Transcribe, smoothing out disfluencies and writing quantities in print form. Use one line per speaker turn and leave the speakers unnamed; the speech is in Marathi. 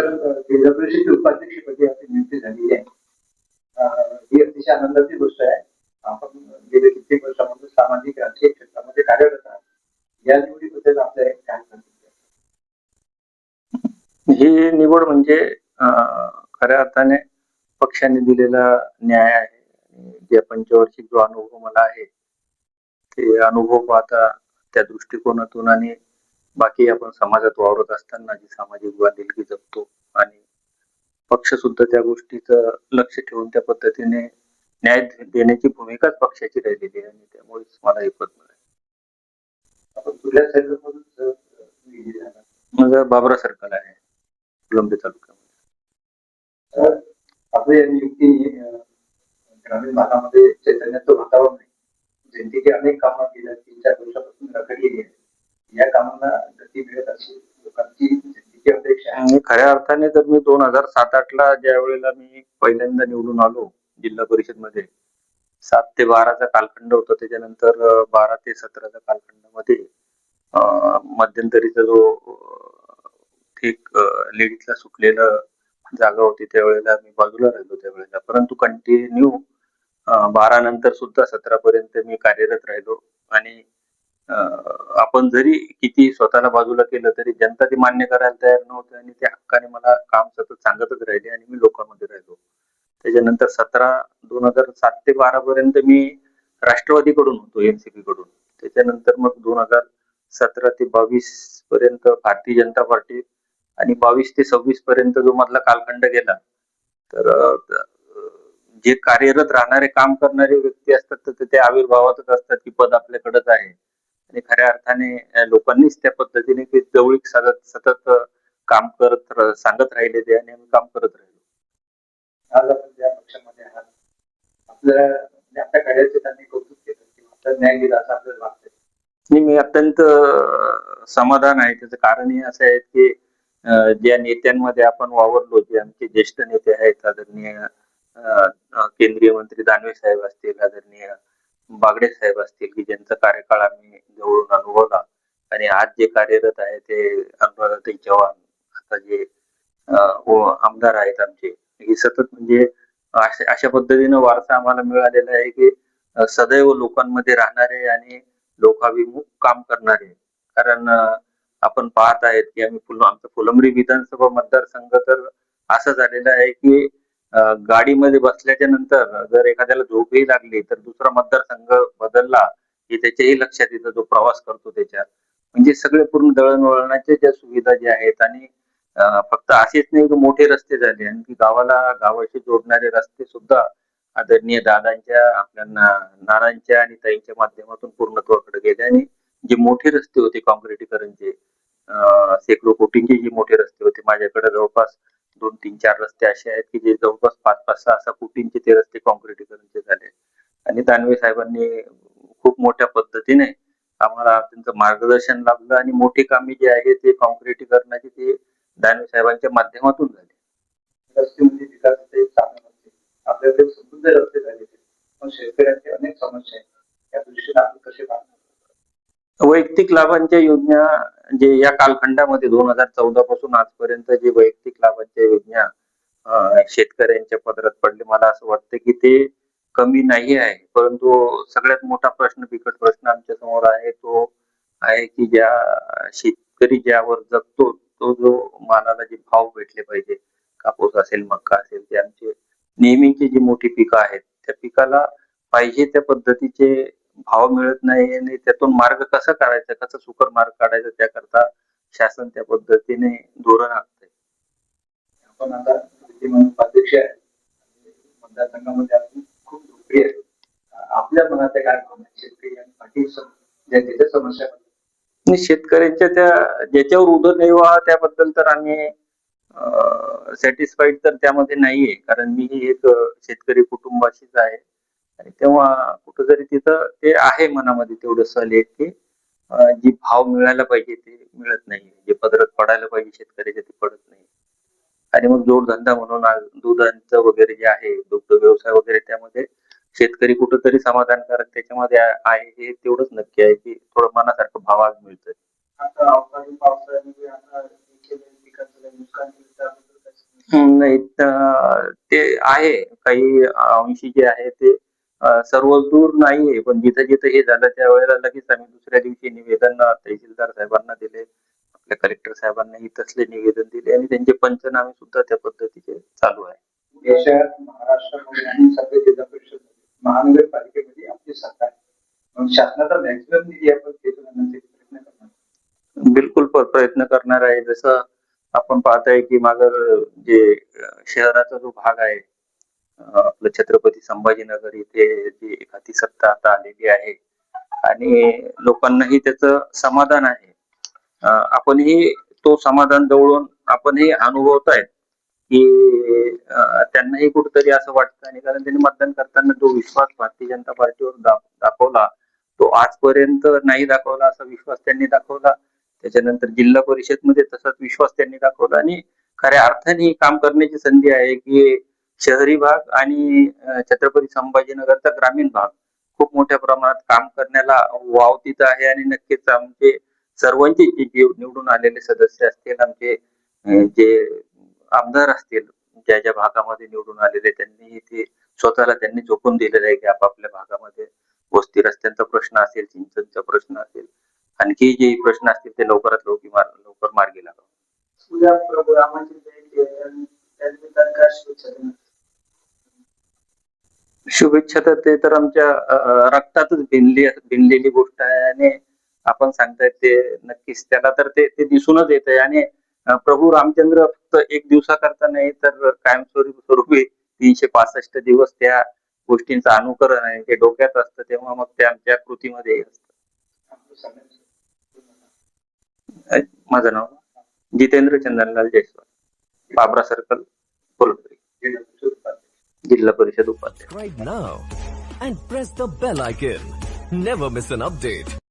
सर जिल्हा परिषदेच्या उपाध्यक्षपदी आपली नियुक्ती झालेली आहे. ही अतिशय आनंदाची गोष्ट आहे. आपण गेले कित्येक वर्षामध्ये सामाजिक राजकीय क्षेत्रामध्ये कार्यरत आहात. या निवडीबद्दल आपल्या काय सांगितलं?
ही निवड म्हणजे खऱ्या अर्थाने पक्षाने दिलेला न्याय आहे. जे पंचवार्षिक जो अनुभव मला आहे ते अनुभव पाहता त्या दृष्टिकोनातून आणि बाकी आपण समाजात वावरत असताना जी सामाजिक बांधिलकी जपतो आणि पक्ष सुद्धा त्या गोष्टीचं लक्ष ठेवून त्या पद्धतीने न्याय देण्याची भूमिकाच पक्षाची राहिलेली आहे आणि त्यामुळेच मला हे पद मिळालं.
आपण कुठल्या सर्कलमधून
माझं बाबरा सर्कल आहे फुलंब्री तालुक्यामध्ये.
आपली या नियुक्ती ग्रामीण भागामध्ये चैतन्याचं वातावरण आहे. जनतेची अनेक कामं गेल्या 3-4 वर्षापासून रखडलेली आहे. या कामांना गती मिळत असेल लोकांची जनतेची अपेक्षा आहे.
आणि खऱ्या अर्थाने तर मी 2007-8 ला ज्या वेळेला मी पहिल्यांदा निवडून आलो जिल्हा परिषद मध्ये 7 ते 12चा कालखंड होता. त्याच्यानंतर 12 ते 17च्या कालखंडामध्ये मध्यंतरीचा जो एक लेडीजला सुटलेला जागा होती त्यावेळेला मी बाजूला राहिलो त्यावेळेला, परंतु कंटिन्यू 12 नंतर सुद्धा 17 पर्यंत मी कार्यरत राहिलो आणि आपण जरी किती स्वतःला बाजूला केलं तरी जनता ती मान्य करायला तयार नव्हती आणि त्या हक्काने मला काम सतत सांगतच राहिले आणि मी लोकांमध्ये राहिलो. त्याच्यानंतर 2007 ते 12 पर्यंत मी राष्ट्रवादीकडून होतो, एनसीपी कडून. त्याच्यानंतर मग 2017 ते 22 पर्यंत भारतीय जनता पार्टी आणि 22 ते 26 पर्यंत जो मधला कालखंड गेला तर जे कार्यरत राहणारे काम करणारे व्यक्ती असतात तर ते आविर्भावातच असतात की पद आपल्याकडेच आहे आणि खऱ्या अर्थाने लोकांनीच त्या पद्धतीने ते जवळीक साधत सतत काम करत सांगत राहिले ते आणि आम्ही काम करत राहिलो.
आज आपण ज्या पक्षामध्ये आहात आपल्या कार्याचे त्यांनी कौतुक केलं किंवा आपल्याला न्याय दिला असं आपल्याला वाटतंय.
मी अत्यंत समाधान आहे. त्याचं कारण हे असं आहे की ज्या नेत्यांमध्ये आपण वावरलो, जे आमचे ज्येष्ठ नेते आहेत, आदरणीय केंद्रीय मंत्री दानवे साहेब असतील, आदरणीय बागडे साहेब असतील, की ज्यांचा कार्यकाळ आम्ही जवळून अनुभवला आणि आज जे कार्यरत आहे ते अनुराधाताई चव्हाण आता जे आमदार आहेत आमचे, हे सतत म्हणजे अशा पद्धतीनं वारसा आम्हाला मिळालेला आहे की सदैव लोकांमध्ये राहणारे आणि लोकाभिमुख काम करणारे. कारण आपण पाहत आहेत की आमचा फुलंब्री विधानसभा मतदारसंघ तर असं झालेलं आहे की गाडीमध्ये बसल्याच्या नंतर जर एखाद्याला झोपही लागली तर दुसरा मतदारसंघ बदलला की त्याच्याही लक्षात येतं जो प्रवास करतो त्याच्या. म्हणजे सगळे पूर्ण दळणवळणाच्या ज्या सुविधा ज्या आहेत आणि फक्त असेच नाही की मोठे रस्ते झाले आणि गावाशी जोडणारे रस्ते सुद्धा आदरणीय दादांच्या आपल्या नानांच्या आणि ताईंच्या माध्यमातून पूर्णत्वाकडे गेले आणि जे मोठे रस्ते होते काँक्रिटीकरणचे शेकडो कोटींचे जे मोठे रस्ते होते, माझ्याकडे जवळपास 2-3-4 रस्ते असे आहेत की जे जवळपास 5-6 कोटींचे ते रस्ते काँक्रिटीकरणचे झाले आणि दानवे साहेबांनी खूप मोठ्या पद्धतीने आम्हाला त्यांचं मार्गदर्शन लाभलं आणि मोठी कामे जी आहे ते काँक्रिटीकरणाची ते दानवे साहेबांच्या माध्यमातून झाली.
रस्ते म्हणजे विकासाचे एक साधन असते. आपल्याकडे समृद्ध रस्ते झाले पण शेतकऱ्यांचे अनेक समस्या आहेत. त्या दृष्टीने आपण कसे पाहतो?
वैयक्तिक लाभांच्या योजना जे या कालखंडामध्ये 2014 पासून आजपर्यंत जे वैयक्तिक लाभांच्या योजना शेतकऱ्यांच्या पदरात पडले, मला असं वाटतं की ते कमी नाही आहे, परंतु सगळ्यात मोठा प्रश्न, बिकट प्रश्न आमच्या समोर आहे तो आहे की ज्या शेतकरी ज्यावर जगतो तो जो मालाला जे भाव भेटले पाहिजे, कापूस असेल, मक्का असेल, ते आमचे नेहमीची जी मोठी पिकं आहेत त्या पिकाला पाहिजे त्या पद्धतीचे भाव मिळत नाही आणि त्यातून मार्ग कसा काढायचा, कसा सुकर मार्ग काढायचा त्याकरता शासन त्या पद्धतीने धोरण आखतंय.
आपण आता अध्यक्ष आहे मतदारसंघामध्ये आपण खूप लोकप्रिय आहे. आपल्या मनात काय शेतकरी आणि पाटील जनतेच्या समस्या
शेतकऱ्यांच्या त्या ज्याच्यावर उदरनिर्वाह त्याबद्दल तर आम्ही सॅटिस्फाईड तर त्यामध्ये नाहीये, कारण मी एक शेतकरी कुटुंबाशीच आहे आणि तेव्हा कुठेतरी तिथं ते आहे मनामध्ये तेवढं सल एक की जी भाव मिळायला पाहिजे ते मिळत नाही, जे पदरात पडायला पाहिजे शेतकऱ्याचे ते पडत नाही. आणि मग जोडधंदा म्हणून दुधांचं वगैरे जे आहे, दुग्ध व्यवसाय वगैरे, त्यामध्ये शेतकरी कुठंतरी समाधानकारक त्याच्यामध्ये आहे हे तेवढंच नक्की आहे की थोडं मनासारखं भाव आज मिळतंय.
आता अवकाळी पावसाळ्यामध्ये आता पिकांचं नुकसान
आहे काही अंशी जे आहे ते सर्व दूर नाहीये, पण जिथं जिथं हे झालं त्यावेळेला लगेच आम्ही दुसऱ्या दिवशी निवेदन तहसीलदार साहेबांना दिले, आपल्या कलेक्टर साहेबांनाही तसले निवेदन दिले आणि त्यांचे पंचनामे सुद्धा त्या पद्धतीचे चालू आहे.
देशात महाराष्ट्रामध्ये आणि सगळे जिल्हा परिषद महानगरपालिकेमध्ये आपली सत्ता आहे. मग शासनाचा मॅक्सिमम निधी आपण खेचून आणण्यासाठी प्रयत्न करणार.
बिलकुल प्रयत्न करणार आहे. जसं आपण पाहताय की मागं जे शहराचा जो भाग आहे आपलं छत्रपती संभाजीनगर इथे जी एखादी सत्ता आता आलेली आहे आणि लोकांनाही त्याचं समाधान आहे. आपणही तो समाधान जवळून आपणही अनुभवतायत की त्यांनाही कुठेतरी असं वाटतं आणि कारण त्यांनी मतदान करताना जो विश्वास भारतीय जनता पार्टीवर दाखवला तो आजपर्यंत नाही दाखवला असा विश्वास त्यांनी दाखवला. त्याच्यानंतर जिल्हा परिषद मध्ये तसाच विश्वास त्यांनी दाखवला आणि खऱ्या अर्थाने काम करण्याची संधी आहे की शहरी भाग आणि छत्रपती संभाजीनगरचा ग्रामीण भाग खूप मोठ्या प्रमाणात काम करण्याला वाव तिथं आहे आणि नक्कीच आमचे सर्वांचे जे निवडून आलेले सदस्य असतील, आमचे जे आमदार असतील, ज्या ज्या भागामध्ये निवडून आलेले त्यांनी ते स्वतःला त्यांनी झोकून दिलेलं आहे की आपापल्या भागामध्ये वस्ती रस्त्यांचा प्रश्न असेल, सिंचनचा प्रश्न असेल, आणखी जे प्रश्न असतील ते लवकरात लवकर मार्गी लागावे.
उद्या प्रभू रामाची जयंती आहे आणि त्यानिमित्ताने काय शुभेच्छा देणार?
शुभेच्छा तर आमच्या रक्तातच भिनलेली गोष्ट आहे आणि आपण सांगताय ते नक्कीच त्याला तर ते दिसूनच येत आहे आणि प्रभू रामचंद्र फक्त एक दिवसाकरता नाही तर कायमस्वरूपी 365 दिवस त्या गोष्टींचं अनुकरण आहे ते डोक्यात असतं, तेव्हा मग ते आमच्या कृतीमध्ये असतं. माझं नाव जितेंद्र चंदनलाल जयस्वाल, बाबरा सर्कल, कोल्हापूर, जिल्हा परिषद उपाध्यक्ष.
Subscribe now and press the bell icon. Never miss an update.